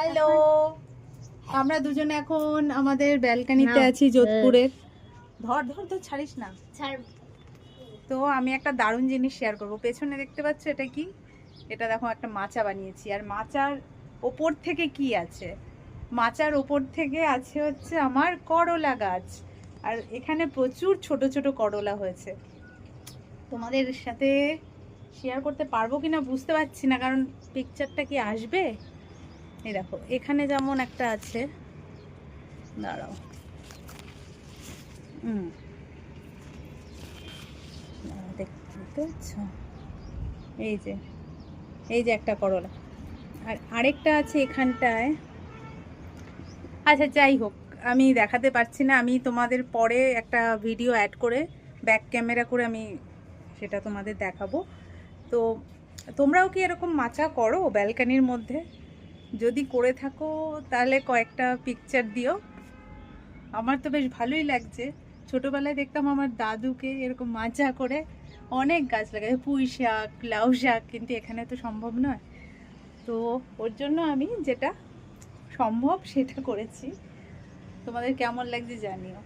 Hello, আমরা দুজনে এখন আমাদের ব্যালকনিতে আছি যোধপুরের। ধর ধর তো ছাড়িস না। তো আমি একটা দারুণ জিনিস শেয়ার করব। পেছনে দেখতে পাচ্ছ এটা কি? এটা দেখো একটা মাচা বানিয়েছি। আর মাচার ওপর থেকে কি আছে? মাচার ওপর থেকে আছে হচ্ছে আমার করলা গাছ। আর এখানে প্রচুর ছোট ছোট করলা হয়েছে। তোমাদের সাথে শেয়ার করতে পারবো কিনা বুঝতে পারছি না, কারণ পিকচারটা কি আসবে। এই দেখো এখানে যেমন একটা আছে, দাঁড়াও। দেখতে পাচ্ছ? এই যে একটা করলা, আর আরেকটা আছে এখানটায়। আচ্ছা যাই হোক, আমি দেখাতে পারছি না। আমি তোমাদের পরে একটা ভিডিও অ্যাড করে ব্যাক ক্যামেরা করে আমি সেটা তোমাদের দেখাবো। তো তোমরাও কি এরকম মাচা করো ব্যালকানির মধ্যে? যদি করে থাকো তাহলে কয়েকটা পিকচার দিও। আমার তো বেশ ভালোই লাগছে। ছোটবেলায় দেখতাম আমার দাদুকে এরকম মাচা করে অনেক গাছ লাগায়, পুঁই শাক, লাউ শাক, কিন্তু এখানে তো সম্ভব নয়। তো ওর জন্য আমি যেটা সম্ভব সেটা করেছি। তোমাদের কেমন লাগছে জানিও।